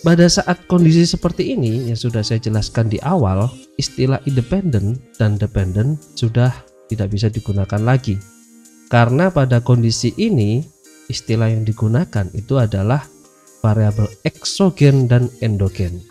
pada saat kondisi seperti ini yang sudah saya jelaskan di awal, istilah independen dan dependent sudah tidak bisa digunakan lagi. Karena pada kondisi ini istilah yang digunakan itu adalah variabel eksogen dan endogen.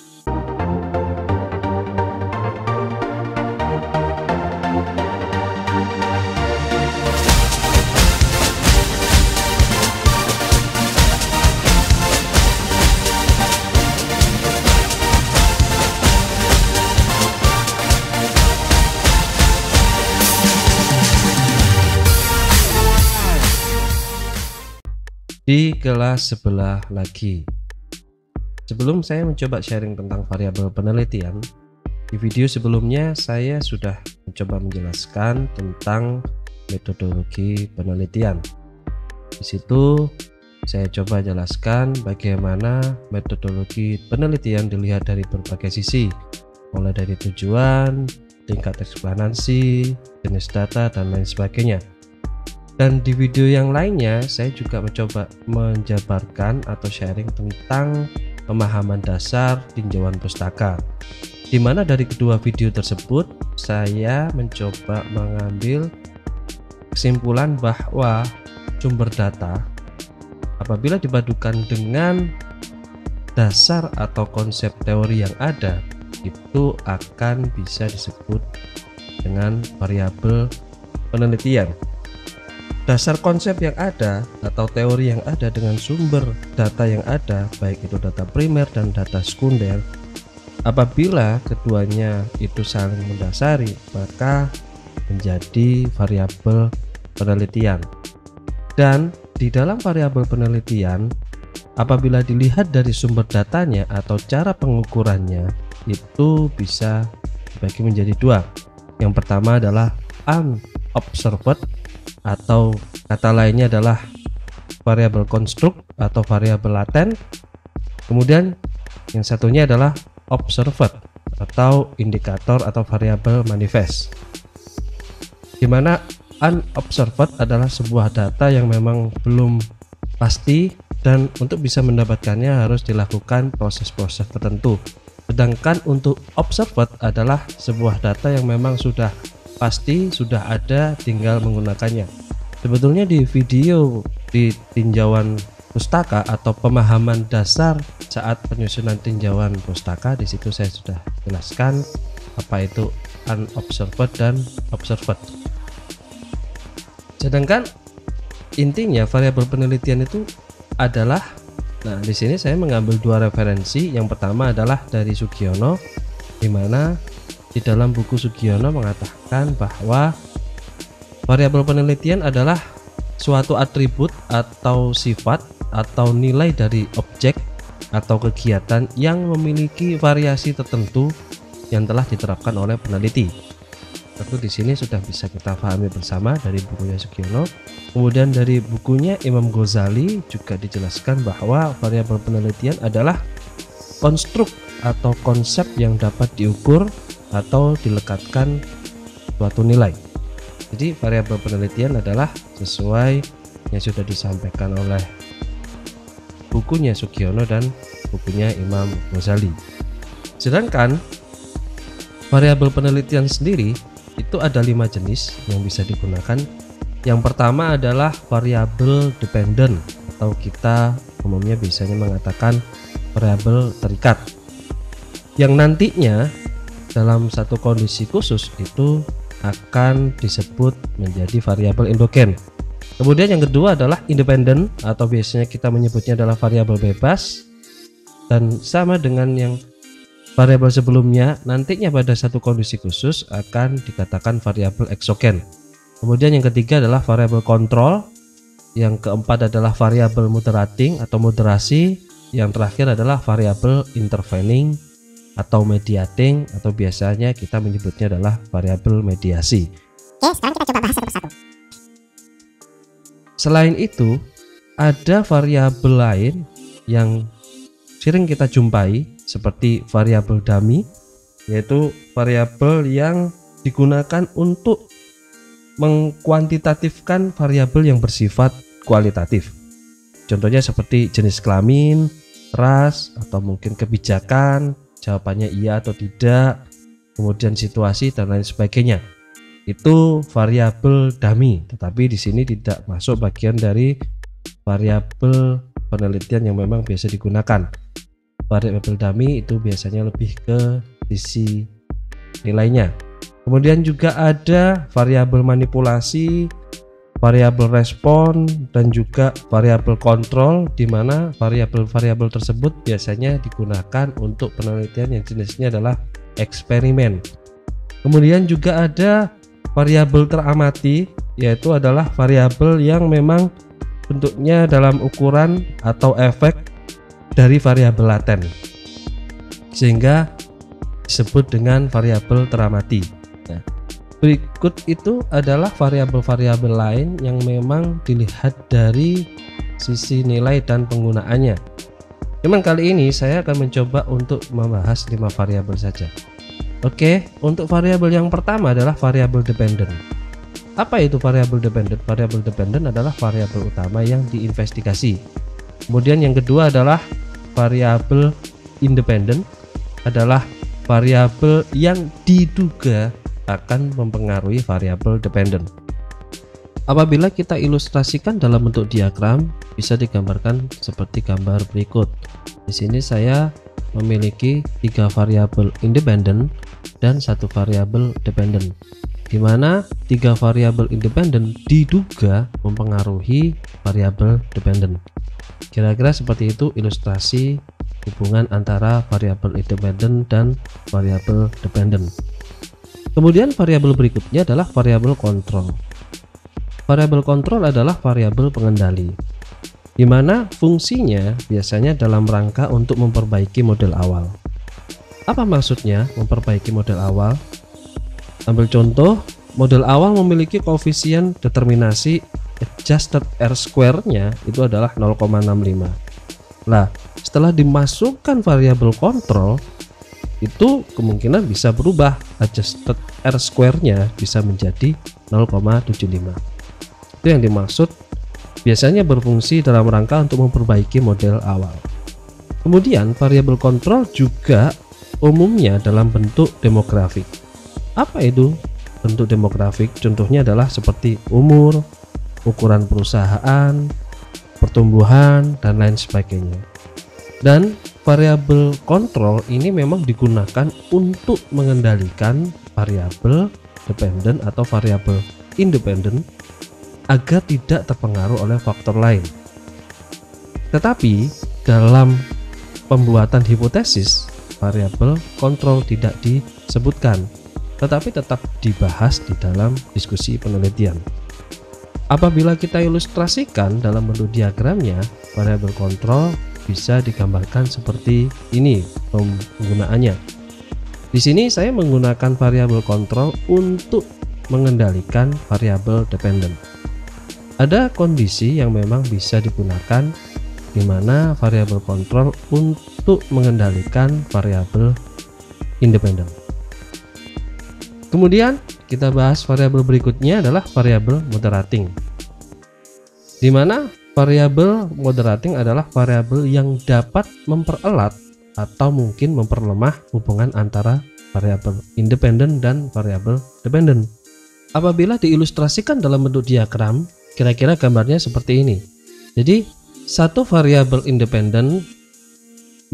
Di kelas sebelah lagi, sebelum saya mencoba sharing tentang variabel penelitian, di video sebelumnya saya sudah mencoba menjelaskan tentang metodologi penelitian. Di situ saya coba jelaskan bagaimana metodologi penelitian dilihat dari berbagai sisi, mulai dari tujuan, tingkat eksplanasi, jenis data, dan lain sebagainya. Dan di video yang lainnya saya juga mencoba menjabarkan atau sharing tentang pemahaman dasar tinjauan pustaka, di mana dari kedua video tersebut saya mencoba mengambil kesimpulan bahwa sumber data apabila dipadukan dengan dasar atau konsep teori yang ada itu akan bisa disebut dengan variabel penelitian. Dasar konsep yang ada atau teori yang ada dengan sumber data yang ada, baik itu data primer dan data sekunder, apabila keduanya itu saling mendasari maka menjadi variabel penelitian. Dan di dalam variabel penelitian, apabila dilihat dari sumber datanya atau cara pengukurannya itu bisa dibagi menjadi dua. Yang pertama adalah unobserved, atau kata lainnya adalah variabel konstruk atau variabel laten. Kemudian yang satunya adalah observed atau indikator atau variabel manifest, di mana unobserved adalah sebuah data yang memang belum pasti dan untuk bisa mendapatkannya harus dilakukan proses-proses tertentu. Sedangkan untuk observed adalah sebuah data yang memang sudah pasti, sudah ada, tinggal menggunakannya. Sebetulnya di video di tinjauan pustaka atau pemahaman dasar saat penyusunan tinjauan pustaka, di situ saya sudah jelaskan apa itu unobserved dan observed. Sedangkan intinya variabel penelitian itu adalah, nah di sini saya mengambil dua referensi. Yang pertama adalah dari Sugiono, di mana di dalam buku Sugiono mengatakan bahwa variabel penelitian adalah suatu atribut atau sifat atau nilai dari objek atau kegiatan yang memiliki variasi tertentu yang telah diterapkan oleh peneliti. Tentu di sini sudah bisa kita pahami bersama dari bukunya Sugiono. Kemudian dari bukunya Imam Ghazali juga dijelaskan bahwa variabel penelitian adalah konstruk atau konsep yang dapat diukur atau dilekatkan suatu nilai. Jadi variabel penelitian adalah sesuai yang sudah disampaikan oleh bukunya Sugiono dan bukunya Imam Ghazali. Sedangkan variabel penelitian sendiri itu ada 5 jenis yang bisa digunakan. Yang pertama adalah variabel dependent atau kita umumnya biasanya mengatakan variabel terikat, yang nantinya dalam satu kondisi khusus itu akan disebut menjadi variabel endogen. Kemudian yang kedua adalah independen atau biasanya kita menyebutnya adalah variabel bebas, dan sama dengan yang variabel sebelumnya, nantinya pada satu kondisi khusus akan dikatakan variabel eksogen. Kemudian yang ketiga adalah variabel kontrol, yang keempat adalah variabel moderating atau moderasi, yang terakhir adalah variabel intervening atau mediating, atau biasanya kita menyebutnya adalah variabel mediasi. Oke, sekarang kita coba bahas satu persatu. Selain itu, ada variabel lain yang sering kita jumpai seperti variabel dummy, yaitu variabel yang digunakan untuk mengkuantitatifkan variabel yang bersifat kualitatif. Contohnya seperti jenis kelamin, trust atau mungkin kebijakan, jawabannya iya atau tidak, kemudian situasi dan lain sebagainya. Itu variabel dummy, tetapi di sini tidak masuk bagian dari variabel penelitian yang memang biasa digunakan. Variabel dummy itu biasanya lebih ke sisi nilainya. Kemudian juga ada variabel manipulasi, variabel respon, dan juga variabel kontrol, di mana variabel-variabel tersebut biasanya digunakan untuk penelitian yang jenisnya adalah eksperimen. Kemudian juga ada variabel teramati, yaitu adalah variabel yang memang bentuknya dalam ukuran atau efek dari variabel laten, sehingga disebut dengan variabel teramati. Nah, berikut itu adalah variabel-variabel lain yang memang dilihat dari sisi nilai dan penggunaannya. Cuman kali ini saya akan mencoba untuk membahas 5 variabel saja. Oke, untuk variabel yang pertama adalah variabel dependent. Apa itu variabel dependent? Variabel dependent adalah variabel utama yang diinvestigasi. Kemudian yang kedua adalah variabel independent, adalah variabel yang diduga akan mempengaruhi variabel dependent. Apabila kita ilustrasikan dalam bentuk diagram, bisa digambarkan seperti gambar berikut. Di sini saya memiliki 3 variabel independent dan 1 variabel dependent, di mana 3 variabel independent diduga mempengaruhi variabel dependent. Kira-kira seperti itu ilustrasi hubungan antara variabel independent dan variabel dependent. Kemudian variabel berikutnya adalah variabel kontrol. Variabel kontrol adalah variabel pengendali, di mana fungsinya biasanya dalam rangka untuk memperbaiki model awal. Apa maksudnya memperbaiki model awal? Ambil contoh, model awal memiliki koefisien determinasi adjusted R-square-nya itu adalah 0,65. Nah, setelah dimasukkan variabel kontrol, itu kemungkinan bisa berubah, adjusted R-square-nya bisa menjadi 0,75. Itu yang dimaksud, biasanya berfungsi dalam rangka untuk memperbaiki model awal. Kemudian variabel kontrol juga umumnya dalam bentuk demografik. Apa itu bentuk demografik? Contohnya adalah seperti umur, ukuran perusahaan, pertumbuhan, dan lain sebagainya. Dan variabel kontrol ini memang digunakan untuk mengendalikan variabel dependent atau variabel independent agar tidak terpengaruh oleh faktor lain. Tetapi dalam pembuatan hipotesis, variabel kontrol tidak disebutkan, tetapi tetap dibahas di dalam diskusi penelitian. Apabila kita ilustrasikan dalam bentuk diagramnya, variabel kontrol bisa digambarkan seperti ini penggunaannya. Di sini saya menggunakan variabel kontrol untuk mengendalikan variabel dependent. Ada kondisi yang memang bisa digunakan di mana variabel kontrol untuk mengendalikan variabel independent. Kemudian kita bahas variabel berikutnya adalah variabel moderating, di mana variabel moderating adalah variabel yang dapat mempererat atau mungkin memperlemah hubungan antara variabel independent dan variabel dependent. Apabila diilustrasikan dalam bentuk diagram, kira-kira gambarnya seperti ini. Jadi satu variabel independent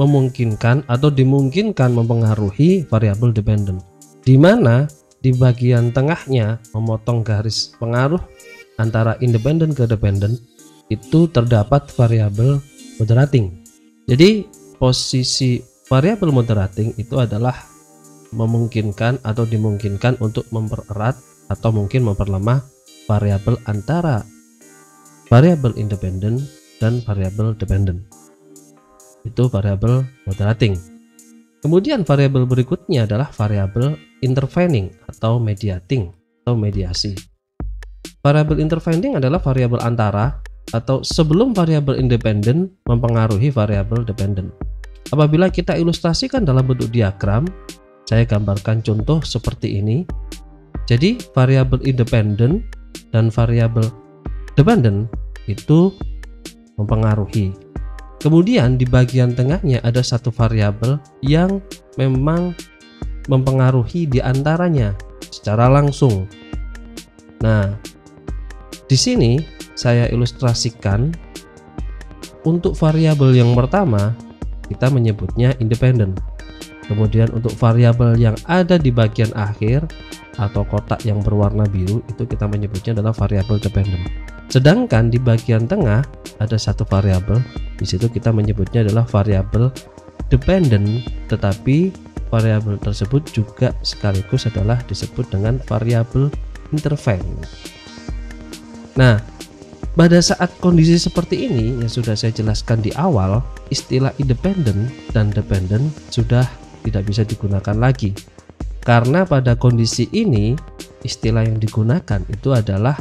memungkinkan atau dimungkinkan mempengaruhi variabel dependent, di mana di bagian tengahnya memotong garis pengaruh antara independent ke dependent itu terdapat variabel moderating. Jadi posisi variabel moderating itu adalah memungkinkan atau dimungkinkan untuk mempererat atau mungkin memperlemah variabel antara variabel independent dan variabel dependent. Itu variabel moderating. Kemudian variabel berikutnya adalah variabel intervening atau mediating atau mediasi. Variabel intervening adalah variabel antara atau sebelum variabel independent mempengaruhi variabel dependent. Apabila kita ilustrasikan dalam bentuk diagram, saya gambarkan contoh seperti ini. Jadi variabel independent dan variabel dependent itu mempengaruhi. Kemudian di bagian tengahnya ada satu variabel yang memang mempengaruhi di antaranya secara langsung. Nah, di sini saya ilustrasikan untuk variabel yang pertama kita menyebutnya independen. Kemudian untuk variabel yang ada di bagian akhir atau kotak yang berwarna biru itu kita menyebutnya adalah variabel dependent. Sedangkan di bagian tengah ada satu variabel, di situ kita menyebutnya adalah variabel dependent, tetapi variabel tersebut juga sekaligus adalah disebut dengan variabel intervene. Nah, pada saat kondisi seperti ini yang sudah saya jelaskan di awal, istilah independent dan dependent sudah tidak bisa digunakan lagi. Karena pada kondisi ini istilah yang digunakan itu adalah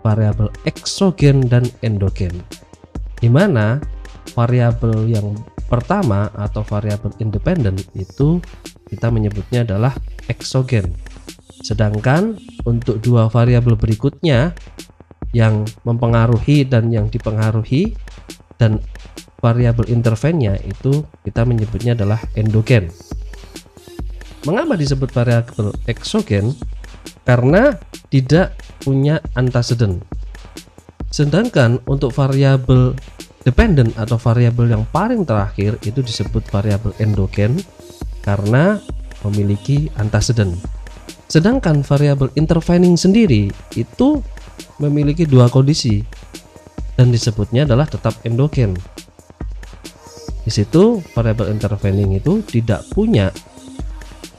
variabel eksogen dan endogen, di mana variabel yang pertama atau variabel independen itu kita menyebutnya adalah eksogen. Sedangkan untuk dua variabel berikutnya yang mempengaruhi dan yang dipengaruhi dan variabel intervennya itu kita menyebutnya adalah endogen. Mengapa disebut variabel eksogen? Karena tidak punya antecedent. Sedangkan untuk variabel dependent atau variabel yang paling terakhir itu disebut variabel endogen karena memiliki antecedent. Sedangkan variabel intervening sendiri itu memiliki dua kondisi dan disebutnya adalah tetap endogen. Di situ variabel intervening itu tidak punya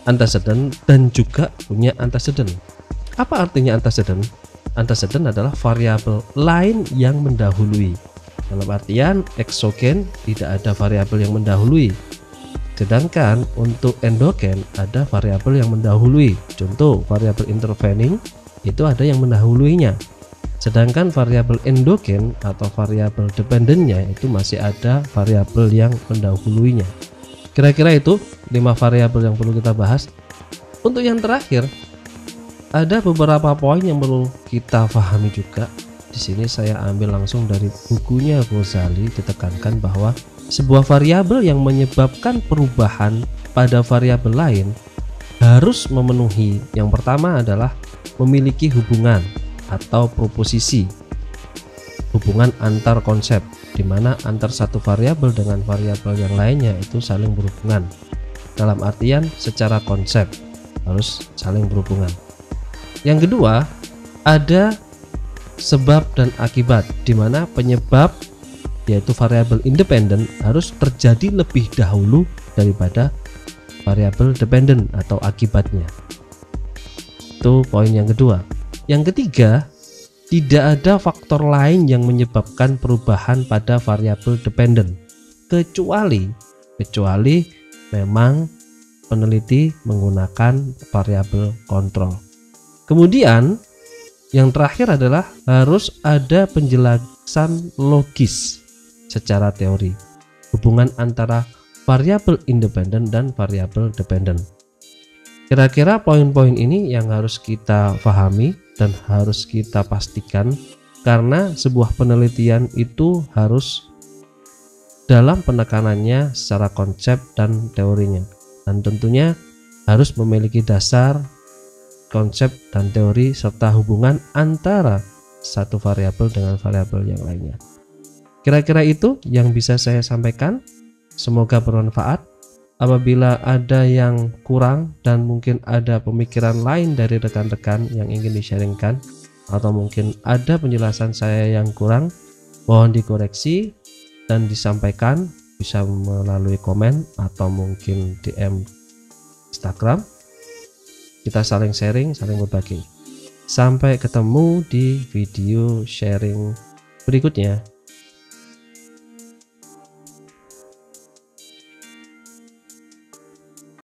antecedent dan juga punya antecedent. Apa artinya antecedent? Antecedent adalah variabel lain yang mendahului. Dalam artian eksogen tidak ada variabel yang mendahului. Sedangkan untuk endogen ada variabel yang mendahului. Contoh variabel intervening itu ada yang mendahuluinya. Sedangkan variabel endogen atau variabel dependentnya itu masih ada variabel yang mendahuluinya. Kira-kira itu 5 variabel yang perlu kita bahas. Untuk yang terakhir ada beberapa poin yang perlu kita pahami juga. Di sini saya ambil langsung dari bukunya Ghazali, ditekankan bahwa sebuah variabel yang menyebabkan perubahan pada variabel lain harus memenuhi yang pertama adalah memiliki hubungan atau proposisi, hubungan antar konsep, di mana antar satu variabel dengan variabel yang lainnya itu saling berhubungan. Dalam artian secara konsep harus saling berhubungan. Yang kedua, ada sebab dan akibat, di mana penyebab yaitu variabel independen harus terjadi lebih dahulu daripada variabel dependent atau akibatnya. Itu poin yang kedua. Yang ketiga, tidak ada faktor lain yang menyebabkan perubahan pada variabel dependent kecuali memang peneliti menggunakan variabel kontrol. Kemudian yang terakhir adalah harus ada penjelasan logis secara teori hubungan antara variabel independen dan variabel dependent. Kira-kira poin-poin ini yang harus kita pahami dan harus kita pastikan, karena sebuah penelitian itu harus dalam penekanannya secara konsep dan teorinya, dan tentunya harus memiliki dasar konsep dan teori serta hubungan antara satu variabel dengan variabel yang lainnya. Kira-kira itu yang bisa saya sampaikan. Semoga bermanfaat. Apabila ada yang kurang dan mungkin ada pemikiran lain dari rekan-rekan yang ingin di-sharingkan, atau mungkin ada penjelasan saya yang kurang, mohon dikoreksi dan disampaikan, bisa melalui komen atau mungkin DM Instagram. Kita saling sharing, saling berbagi. Sampai ketemu di video sharing berikutnya.